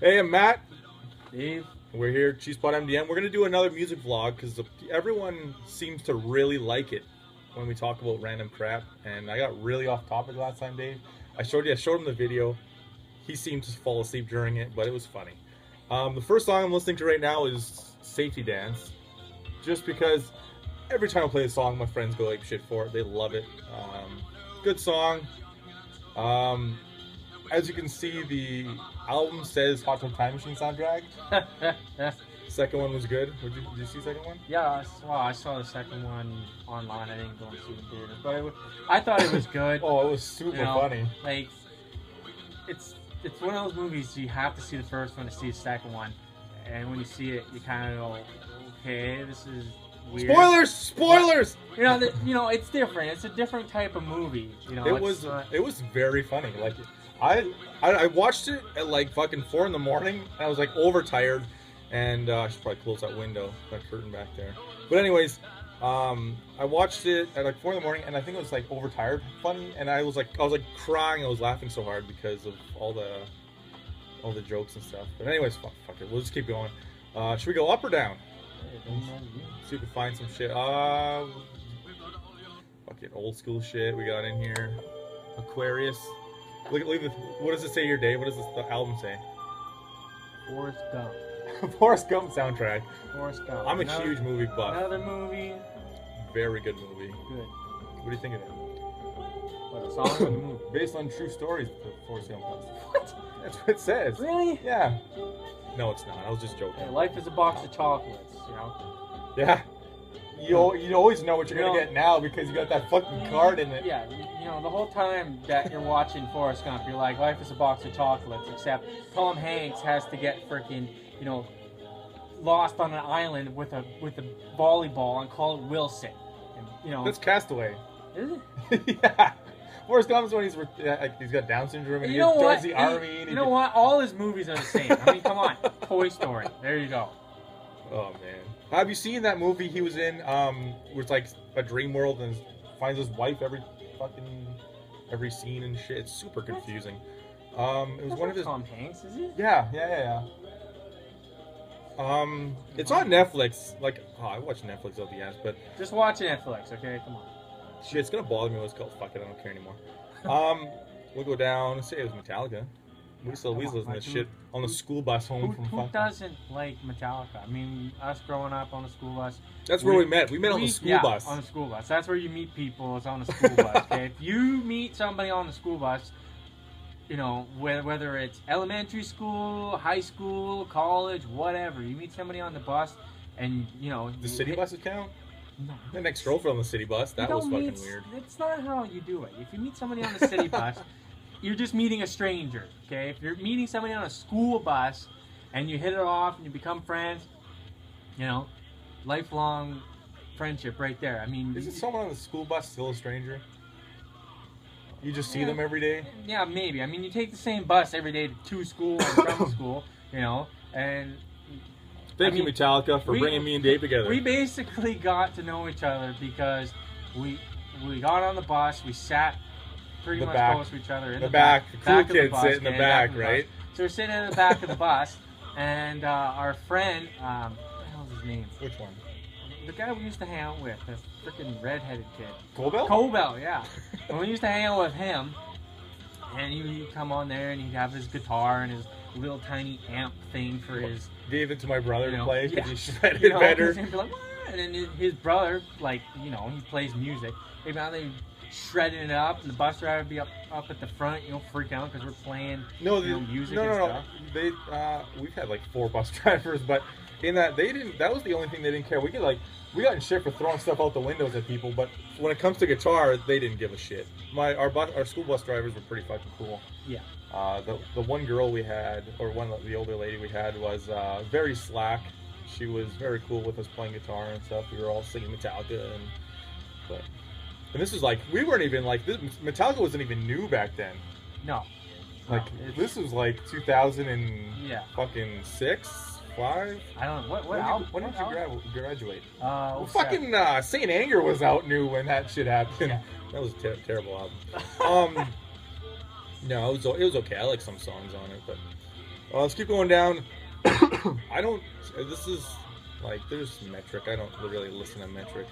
Hey, I'm Matt. Dave. We're here at Cheese Spot MDM. We're gonna do another music vlog because everyone seems to really like it when we talk about random crap. And I got really off topic last time, Dave. I showed him the video. He seemed to fall asleep during it, but it was funny. The first song I'm listening to right now is "Safety Dance," just because every time I play the song, my friends go ape shit for it. They love it. Good song. Um, as you can see, the album says Hot Tub Time Machine soundtrack. Second one was good. Did you see the second one? Yeah, I saw the second one online. I didn't go and see the theater, but I thought it was good. Oh, it was super funny. Like it's one of those movies you have to see the first one to see the second one, and when you see it, you kind of go, okay, this is weird. Spoilers! It's different. It's a different type of movie. It was very funny. Like I watched it at like fucking 4 in the morning, and I was like overtired, and I should probably close that window, that curtain back there. But anyways, I watched it at like 4 in the morning, and I think it was like overtired funny, and I was like crying. I was laughing so hard because of all the jokes and stuff. But anyways, fuck it. We'll just keep going. Should we go up or down? See if we can find some shit. Fucking old school shit we got in here. Aquarius. Look at what does it say here, Dave? What does the album say? Forrest Gump. Forrest Gump soundtrack. Forrest Gump. I'm a huge movie buff. Another movie. Very good movie. Good. What do you think of it? What, the song or the movie? Based on true stories, the Forrest Gump does. What? That's what it says. Really? Yeah. No, it's not. I was just joking. Hey, life is a box of chocolates, Yeah. You always know what you're gonna get now because you got that fucking card in it. Yeah, the whole time that you're watching Forrest Gump, you're like, life is a box of chocolates, except Tom Hanks has to get freaking, lost on an island with a volleyball and call it Wilson. And, That's Castaway. Is it? Yeah. Forrest Gump's when he's got Down syndrome and he joins the army. And you know what? All his movies are the same. I mean, come on. Toy Story. There you go. Oh man. Have you seen that movie he was in? Where it's like a dream world and finds his wife every scene and shit. It's super confusing. It was one of his. Tom Hanks, is it? Yeah. It's on Netflix. Like, I watch Netflix out the ass, but just watch Netflix, okay? Come on. Shit, it's gonna bother me when it's called. Fuck it, I don't care anymore. We'll go down. Let's say it was Metallica. We still listen to this shit on the school bus home from. Who doesn't like Metallica? I mean, us growing up on the school bus. That's where we met. We met on the school bus. On the school bus. That's where you meet people. It's on the school bus. Okay, if you meet somebody on the school bus, whether it's elementary school, high school, college, whatever, you meet somebody on the bus, and the city buses count. No. The next girlfriend on the city bus. That was fucking weird. That's not how you do it. If you meet somebody on the city bus, you're just meeting a stranger, okay? If you're meeting somebody on a school bus and you hit it off and you become friends, lifelong friendship right there. I mean, is it someone on the school bus still a stranger? You just see them every day? Yeah, maybe. I mean, you take the same bus every day to school and from school, and... Thank you, Metallica, for bringing me and Dave together. We basically got to know each other because we got on the bus, we sat pretty much close to each other in the back. The cool kids sit in the back, right? So we're sitting in the back of the bus, and our friend, what the hell is his name? Which one? The guy we used to hang out with, the freaking redheaded kid. Colbell? Colbell, yeah. And we used to hang out with him, and he'd come on there and he'd have his guitar and his little tiny amp thing for his... Gave it to my brother to play because he shredded it better. He'd be like, and then his brother, he plays music. They shredding it up, and the bus driver would be up at the front, freak out because we're playing music and stuff. They we've had like 4 bus drivers, but in that they didn't. That was the only thing they didn't care. We got in shit for throwing stuff out the windows at people, but when it comes to guitar, they didn't give a shit. Our school bus drivers were pretty fucking cool. Yeah. The one girl we had, or the older lady we had, was very slack. She was very cool with us playing guitar and stuff. We were all singing Metallica, and this is like we weren't even like this. Metallica wasn't even new back then. No. This was like 2000 and fucking 6, 5. I don't know When did you graduate? Fucking Saint Anger was out new when that shit happened. Yeah. That was a terrible album. No, it was okay. I like some songs on it, but Let's keep going down. I don't. This is like there's Metric. I don't really listen to Metric.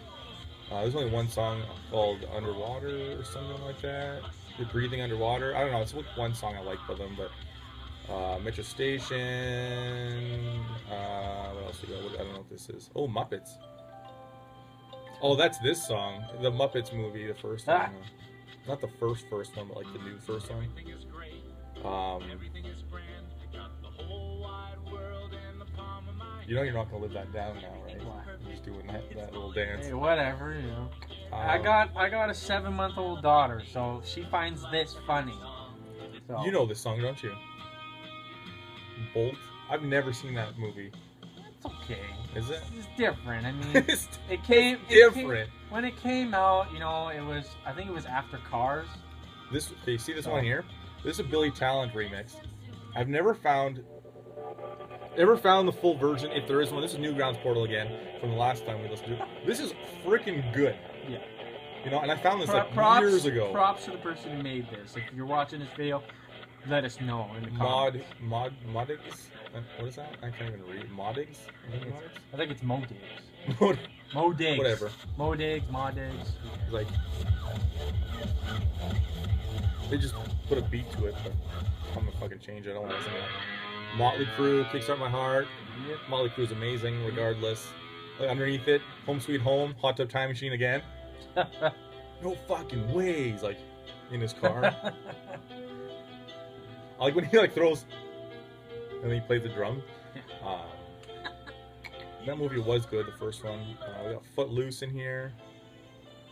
There's only one song called Underwater or something like that. The Breathing Underwater. I don't know. It's one song I like by them, but Metro Station. What else we got? I don't know what this is. Oh, Muppets. Oh, that's this song. The Muppets movie, the first one. Not the first one, but like the new first one. You know you're not gonna live that down now, right? You're just doing that little dance. Hey, whatever, you know. I got a 7-month-old daughter, so she finds this funny. So. You know this song, don't you? Bolt. I've never seen that movie. It's okay. Is it? It's different. I mean, it's different. When it came out, you know, I think it was after Cars. You see this one here? This is a Billy Talent remix. I've never found the full version, if there is one. This is Newgrounds Portal again from the last time we listened to it. This is freaking good. Yeah. You know, and I found this years ago. Props to the person who made this. If you're watching this video, let us know in the comments. Modigs? What is that? I can't even read. Modigs? I think it's Modigs. Modigs. Whatever. Modigs. Like, they just put a beat to it, but I'm gonna fucking change it. I don't want to listen to that. Motley Crue, Kickstart My Heart. Yep. Motley Crue's amazing, regardless. Like, underneath it, Home Sweet Home, Hot Tub Time Machine again. No fucking way. He's like in his car. I like when he like throws, and then he plays the drum. That movie was good, the first one. We got Footloose in here.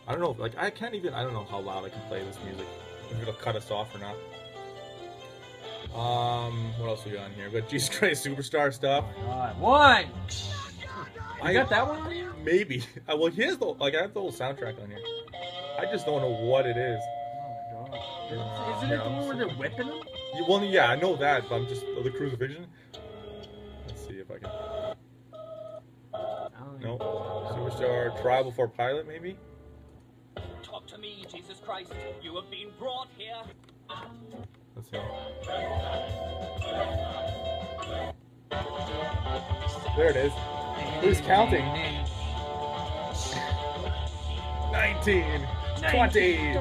I don't know, like I don't know how loud I can play this music. If it'll cut us off or not. What else we got in here? We got Jesus Christ Superstar stuff. Oh my God. One! You got that one on here? Maybe. Well, here's I have the whole soundtrack on here. I just don't know what it is. Oh my God. Isn't it the one where they're whipping them? Well, yeah, I know that, but I'm just the Crucifixion. Let's see if I can. No. Superstar, Trial Before Pilate, maybe? Talk to me, Jesus Christ. You have been brought here. Let's see. There it is. Who's counting? 19, 20.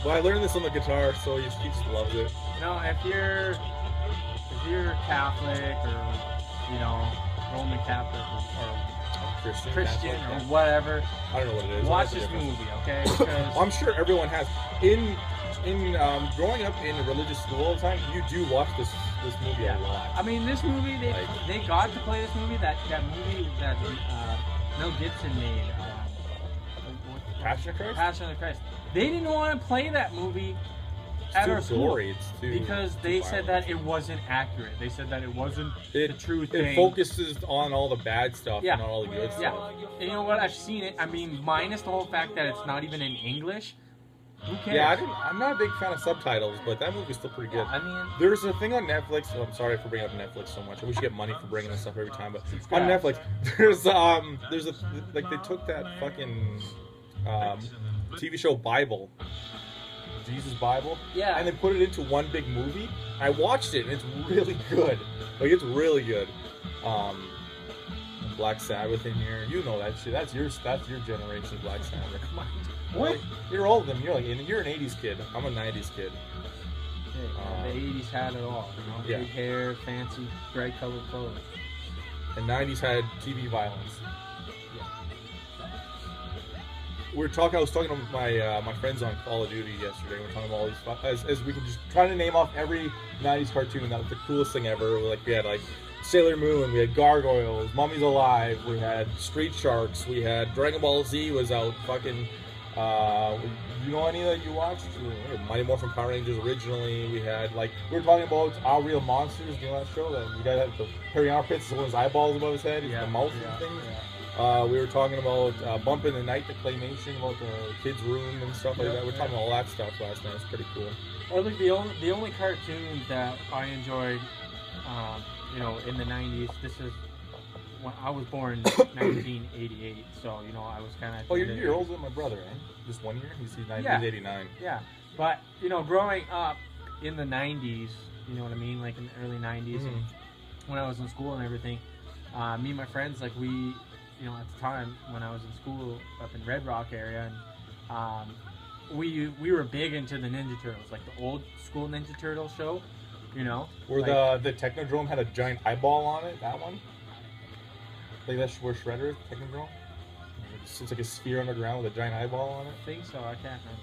Well, I learned this on the guitar, so he just loves it. You know, if you're Catholic or, you know, Roman Catholic or Christian or whatever, I don't know what it is. Watch this movie, okay? Because I'm sure everyone has. In growing up in a religious school all the time, you do watch this movie a lot. I mean, this movie, they got to play this movie, that movie that Mel Gibson made. Passion of Christ? Passion of Christ. They didn't want to play that movie at our school because they said that it wasn't accurate. They said that it wasn't the true thing. It focuses on all the bad stuff, and not all the good stuff. Yeah. And you know what? I've seen it. I mean, minus the whole fact that it's not even in English. Who cares? Yeah, I'm not a big fan of subtitles, but that movie's still pretty good. Yeah, I mean, there's a thing on Netflix. Oh, I'm sorry for bringing up Netflix so much. I wish you get money for bringing this up every time, but on Netflix, there's like they took that fucking TV show Bible, Jesus Bible, and they put it into one big movie. I watched it, and it's really good. Like, it's really good. Black Sabbath in here, you know that shit. That's your generation, Black Sabbath. What? You're older than you're an '80s kid. I'm a '90s kid. Hey, the '80s had it all. You know, big hair, fancy, bright colored clothes. And '90s had TV violence. I was talking to my friends on Call of Duty yesterday. We're talking about all these as we can just try to name off every '90s cartoon that was the coolest thing ever. Like we had like Sailor Moon, we had Gargoyles, Mummies Alive, we had Street Sharks, we had Dragon Ball Z was out. Fucking, you know any that you watched? Mighty Morphin Power Rangers originally. We had we were talking about Our Real Monsters. Do you know that show? That you guys had the hairy armpits, someone's eyeballs above his head, the mouth and things. Yeah. We were talking about Bump in the Night, the claymation, about the kids' room and stuff like that. We were talking about all that stuff last night. It's pretty cool. I think the only cartoon that I enjoyed, you know, in the '90s. This is when I was born in 1988, so you know I was kind of. Oh, you're a year older than my brother, eh? Just 1 year. He's 1989. Yeah, but you know, growing up in the '90s, You know what I mean? Like in the early 90s, and when I was in school and everything. Me and my friends, like we, you know, at the time when I was in school up in Red Rock area, and we were big into the Ninja Turtles, like the old school Ninja Turtle show, you know. Where like, the Technodrome had a giant eyeball on it, that one? Like that's where Shredder is, Technodrome? It's like a sphere underground with a giant eyeball on it. I think so, I can't remember.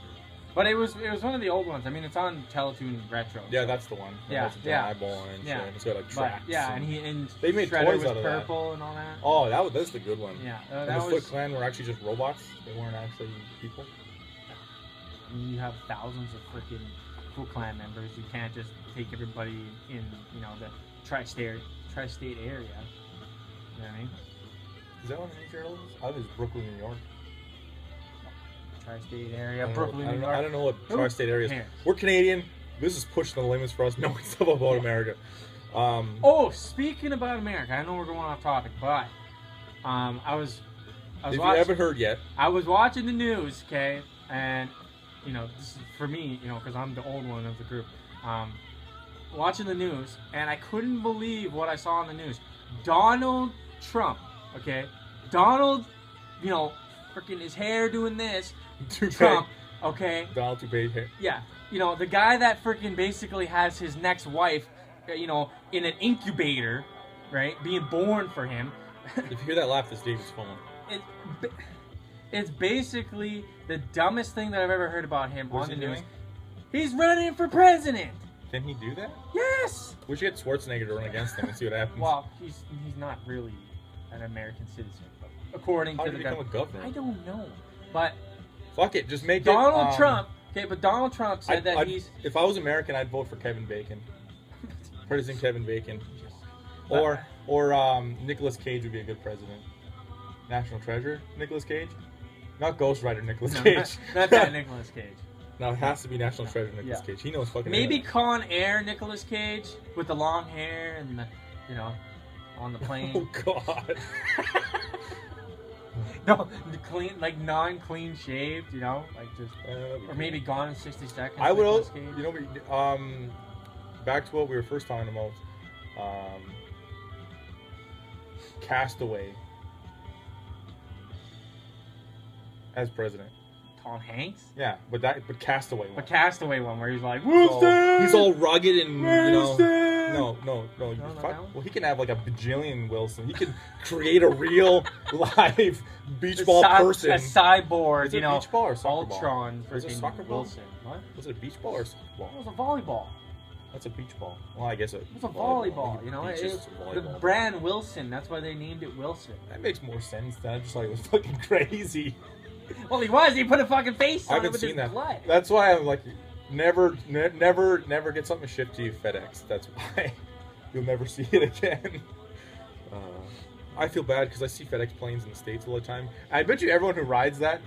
But it was one of the old ones. I mean, it's on Teletoon Retro. Yeah, so. that's the one. Yeah, a giant eyeball on it and shit. It's got like tracks. And they made Shredder toys was out of purple that. And all that. Oh, that's the good one. Yeah, and the Foot Clan were actually just robots. They weren't actually people. I mean, you have thousands of freaking Foot Clan members. You can't just take everybody in, you know, the tri-state area. You know what I mean? Is that what Ninja Turtles is? I thought it was Brooklyn, New York. Tri-state area, Brooklyn, New York. I don't know what tri-state area is. Here. We're Canadian. This is pushing the limits for us knowing stuff about America. Speaking about America, I know we're going off topic, but I was if you haven't heard yet, I was watching the news, okay, and you know, this is for me, you know, because I'm the old one of the group. Watching the news, and I couldn't believe what I saw on the news. Donald Trump, okay, Donald, you know, freaking his hair doing this. Trump, okay. Donald Toupee hair. Yeah, you know, the guy that freaking basically has his next wife, you know, in an incubator, right, being born for him. If you hear that laugh, this David's phone. It's basically the dumbest thing that I've ever heard about him on the news. Doing? He's running for president. Can he do that? Yes. We should get Schwarzenegger to run against him and see what happens. Well, he's not really an American citizen, but according How to did the he become a governor? I don't know, but fuck it, just make Donald Trump. Okay, but Donald Trump said that he's. If I was American, I'd vote for Kevin Bacon. President Kevin Bacon. Or Nicolas Cage would be a good president. National Treasure, Nicolas Cage. Not Ghost Rider, Nicolas Cage. Not that Nicolas Cage. No, it has to be National Treasure, Nicolas Cage. He knows fucking. Maybe Con Air, Nicolas Cage, with the long hair and the, you know, on the plane. Oh God. No, clean, like non-clean shaved, you know, like just, or maybe Gone in 60 Seconds. I would, you know, back to what we were first talking about, Castaway as president. Tom Hanks. Yeah, but Castaway one. But Castaway one where he's like, he's all rugged and No. Well, he can have like a bajillion Wilson. He can create a real live beach ball person. A cyborg, you know. Beach ball or soccer Ultron ball? Was it soccer ball? Wilson. What? Was it a beach ball or soccer ball? It was a volleyball. That's a beach ball. Well, I guess it was a volleyball. You know, the brand Wilson. That's why they named it Wilson. That makes more sense than I just thought it was fucking crazy. Well, he was. He put a fucking face on it with his blood. That's why I'm like, never get something shipped to you FedEx. That's why you'll never see it again. I feel bad because I see FedEx planes in the States all the time. I bet you everyone who rides that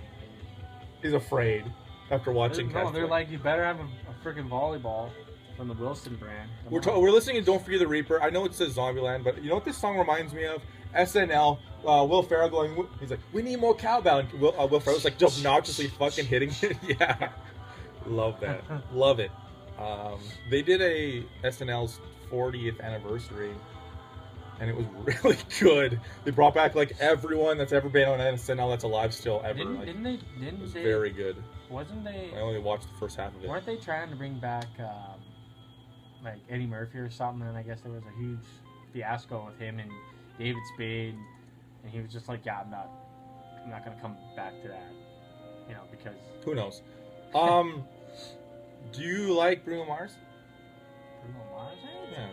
is afraid after watching. No, they're like, you better have a freaking volleyball from the Wilson brand. We're listening to Don't Forget the Reaper. I know it says Zombieland, but you know what this song reminds me of? SNL. Will Ferrell going, he's like, we need more cowbell. And Will Ferrell's like obnoxiously fucking hitting it. Yeah. Love that. Love it. They did a SNL's 40th anniversary, and it was really good. They brought back like everyone that's ever been on SNL that's alive still ever. Didn't they? It was very good. Wasn't they? I only watched the first half of it. Weren't they trying to bring back like Eddie Murphy or something? And I guess there was a huge fiasco with him and David Spade, and he was just like, "Yeah, I'm not gonna come back to that," you know, because who knows? Do you like Bruno Mars? Bruno Mars? Yeah,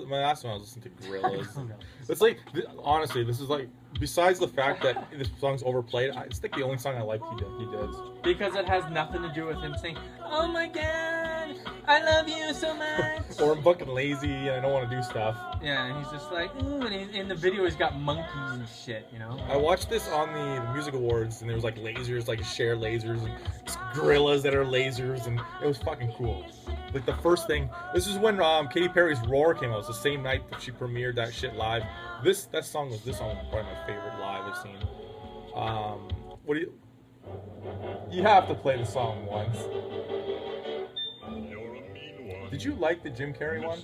my last one I was listening to Gorillaz. It's like, honestly, this is like, besides the fact that this song's overplayed, it's like the only song I like he does. Because it has nothing to do with him saying, "Oh my God, I love you so much." Or I'm fucking lazy and I don't want to do stuff. Yeah, and he's just like, ooh, and in the video he's got monkeys and shit, you know? I watched this on the music awards, and there was like lasers, like share lasers, and gorillas that are lasers, and it was fucking cool. Like the first thing, this is when Katy Perry's Roar came out. It was the same night that she premiered that shit live. This song was probably my favorite live I've seen. What do you have to play the song once. Did you like the Jim Carrey one?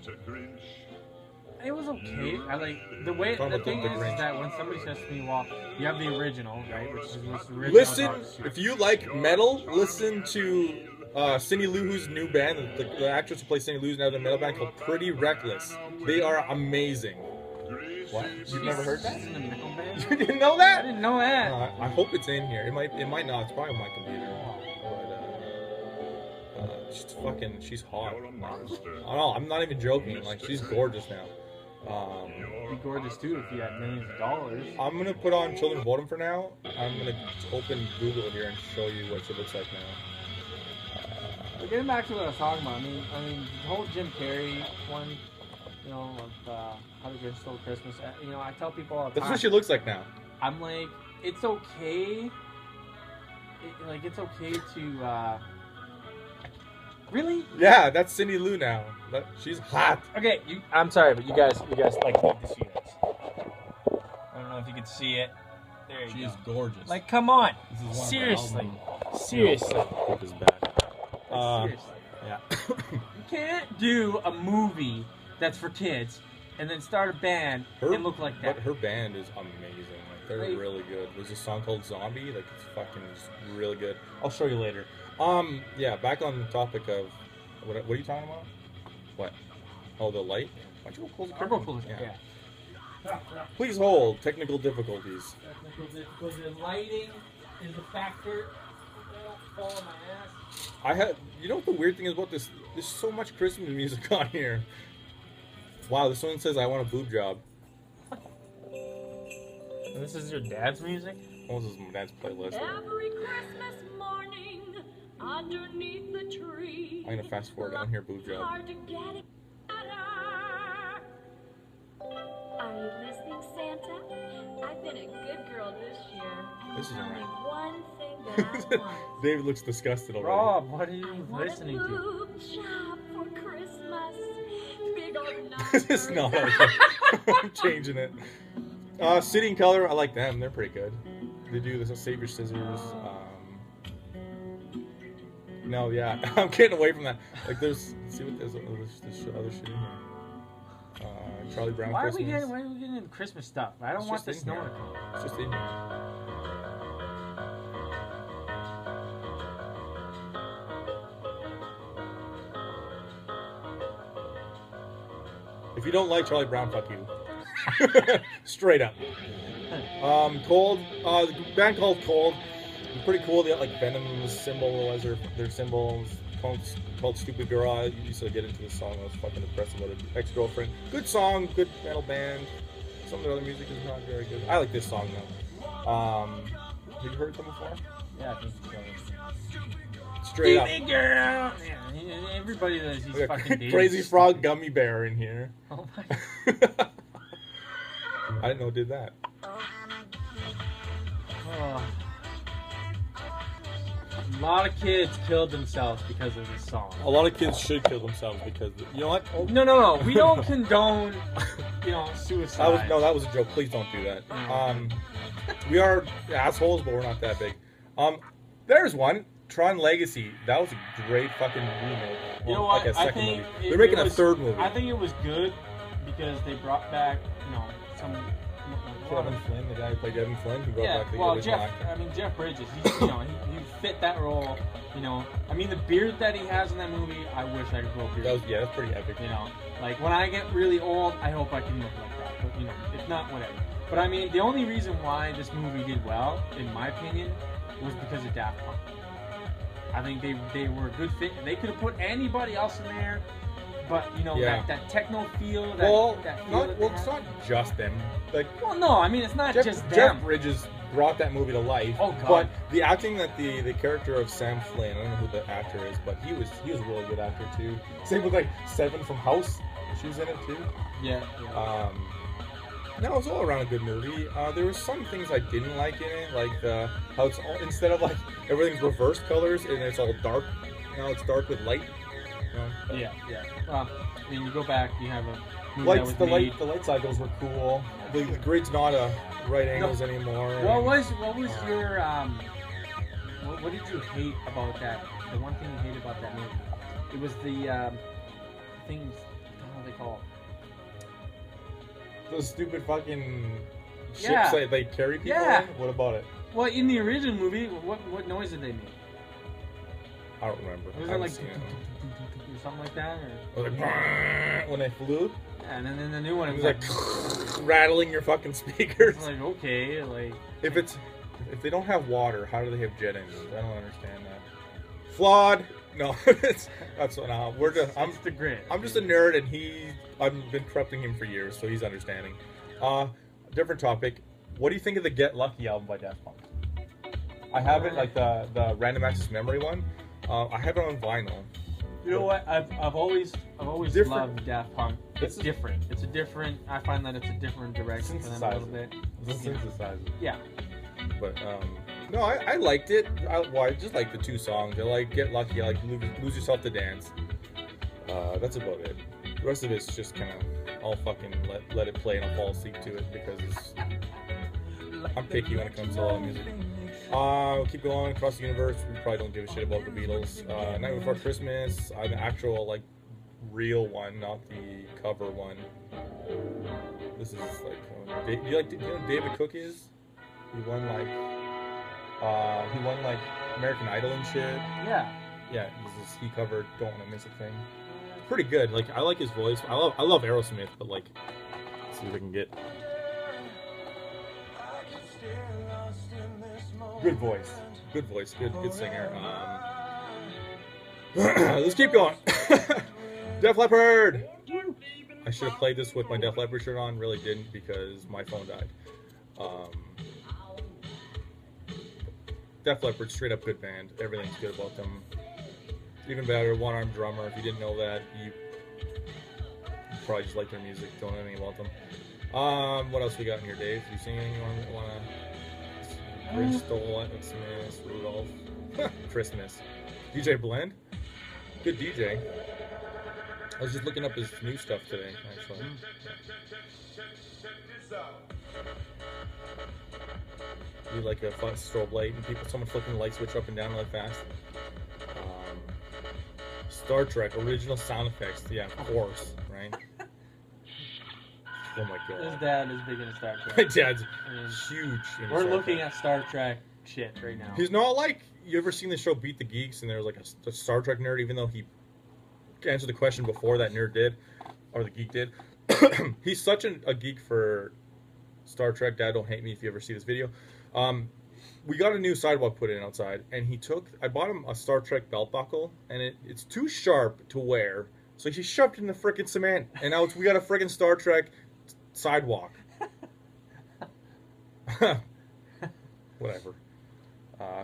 It was okay. I like the way. The thing is that when somebody says to me, "Well, you have the original, right?" Which is the original. Listen, if you like metal, listen to Cindy Lou Who's new band. The actress who plays Cindy Lou's now in a metal band called Pretty Reckless. They are amazing. What? You've never heard that? She's in a metal band? You didn't know that? I didn't know that. I hope it's in here. It might not. It's probably on my computer. But she's hot. Oh, I'm not even joking. Like, she's gorgeous now. Be gorgeous too if you had millions of dollars. I'm gonna put on Children Bottom for now. I'm gonna open Google here and show you what she looks like now. But getting back to what I was talking about, I mean, the whole Jim Carrey one, you know, of How the Grinch Stole Christmas. You know, I tell people all the time. That's what she looks like now. I'm like, it's okay. It's okay to. Really? Yeah, that's Cindy Lou now. She's hot. Okay, I'm sorry, but you guys like need to see this. I don't know if you can see it. There you go. She's gorgeous. Like, come on. This is one Seriously. of Seriously. Put this back. Seriously. Yeah. You can't do a movie that's for kids and then start a band and look like that. But her band is amazing. Like, they're really good. There's a song called Zombie. Like, it's fucking just really good. I'll show you later. Yeah, back on the topic of what are you talking about? What? Oh, the light? Why don't you go close the curtain? Yeah. Please hold. Technical difficulties. Technical difficulties. The lighting is a factor. Fall on my ass. You know what the weird thing is about this? There's so much Christmas music on here. Wow, this one says I want a boob job. And this is your dad's music? Oh, this is my dad's playlist. Every Christmas morning, underneath the tree. I'm gonna fast forward. I don't hear boob job. Hard to get it better. Are you listening, Santa? I've been a good girl this year. And This is there's only alright. one thing that I want. David looks disgusted already. Rob, what are you I want listening a to? boob job for Christmas. Big old This is not okay. I'm changing it. City and Color, I like them. They're pretty good. They do this Save Your Scissors. No, yeah, I'm getting away from that. Like, there's see what there's other shit in here. Charlie Brown Why are Christmas. we getting into Christmas stuff? I don't want the snow to come. It's just in here. If you don't like Charlie Brown, fuck you. Straight up. Cold. The band called Cold. They're pretty cool. They got like Venom's symbol as their symbols. Called Stupid Girl. I used to get into this song. I was fucking depressed about it. Ex-girlfriend. Good song. Good metal band. Some of their other music is not very good. I like this song though. Have you heard them before? Yeah, I think so. Straight up. Stupid girl. Yeah, everybody does these fucking days. Crazy Frog Gummy Bear in here. Oh my. I didn't know it did that. Oh. A lot of kids killed themselves because of this song. A lot of kids should kill themselves because you know what? Oh, No. We don't condone, suicide. that was a joke. Please don't do that. We are assholes, but we're not that big. There's one. Tron Legacy. That was a great fucking remake. Well, You know what? Like a second movie. They're it making a was- third movie. I think it was good because they brought back, some. Kevin Flynn, the guy who played Kevin Flynn, who brought Yeah, back the well, original actor. Jeff Bridges, he fit that role. I mean, the beard that he has in that movie, I wish I could grow a beard. That's pretty epic. Like when I get really old, I hope I can look like that. But if not, whatever. But I mean, the only reason why this movie did well, in my opinion, was because of Daft Punk. I think they were a good fit. They could have put anybody else in there, but that techno feel. It's not just them. Like, well, no, I mean it's not just them. Jeff Bridges brought that movie to life. Oh God! But the acting that the character of Sam Flynn, I don't know who the actor is, but he was a really good actor too. Same with like Seven from House. She was in it too. Yeah. No, it was all around a good movie. There were some things I didn't like in it, like how it's all, instead of like everything's reverse colors and it's all dark. Now it's dark with light. Yeah. Well, I mean, you go back, you have a movie the light cycles were cool. The grid's not right angles anymore. What was your what did you hate about that? The one thing you hated about that movie? It was the things. What are they called? Those stupid fucking ships Yeah. that they carry people Yeah. in? What about it? Well, in the original movie, what noise did they make? I don't remember. Was I it haven't like seen it. or something like that? Or... It was like when they flew. Yeah, and then in the new one, It it was was like rattling your fucking speakers. like okay, like If they don't have water, how do they have jet engines? I don't understand that. Flawed. No, that's what. No, we're just. it's the grid. I'm just a nerd, and I've been corrupting him for years, so he's understanding. Different topic. What do you think of the Get Lucky album by Daft Punk? I have it, like the Random Access Memory one. I have it on vinyl. You know what? I've always Different. loved Daft Punk. It's This is- different. It's a different. I find that it's a different direction for them a little bit. It's a synthesizer. Yeah. But no, I liked it. I just like the two songs. I like Get Lucky. I like Lose Yourself to Dance. That's about it. The rest of it's just kind of I'll fucking let it play and I'll fall asleep to it because I'm picky when it comes to a lot of music. We'll keep going across the universe. We probably don't give a shit about the Beatles. Night Before Christmas. The actual like real one, not the cover one. This is like do you know who David Cook is? He won like American Idol and shit. Yeah. Yeah, he covered Don't Wanna Miss a Thing. Pretty good. Like I like his voice. I love Aerosmith, but like let's see if I can get good voice. Good singer. Let's keep going. Def Leppard. I should have played this with my Def Leppard shirt on. Really didn't because my phone died. Def Leppard, straight up good band. Everything's good about them. Even better, one-armed drummer. If you didn't know that, you probably just like their music. Don't know anything about them. What else we got in here, Dave? You sing anything you want to? Grinch Stole It, Christmas, Rudolph, Christmas. DJ Blend, good DJ. I was just looking up his new stuff today, actually. You like a fun strobe light and someone flipping the light switch up and down really fast. Star Trek original sound effects, yeah, of course, right? Oh my His god, dad is big into Star my Trek. dad's I mean, huge. into we're Star looking Trek. at Star Trek shit right now. He's not like you ever seen the show Beat the Geeks and there's like a Star Trek nerd, even though he answered the question before that nerd did, or the geek did. He's such a geek for Star Trek. Dad, don't hate me if you ever see this video. We got a new sidewalk put in outside, and I bought him a Star Trek belt buckle, and it's too sharp to wear, so he shoved it in the frickin' cement, and now we got a frickin' Star Trek sidewalk. Whatever.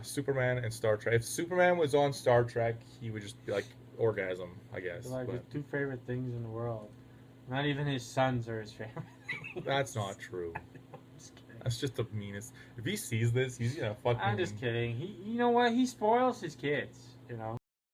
Superman and Star Trek. If Superman was on Star Trek, he would just be like orgasm, I guess. They're like but his two favorite things in the world. Not even his sons are his favorite. that's not true. I'm just kidding. That's just the meanest. If he sees this, he's gonna fucking. I'm just kidding. You know what? He spoils his kids. You know.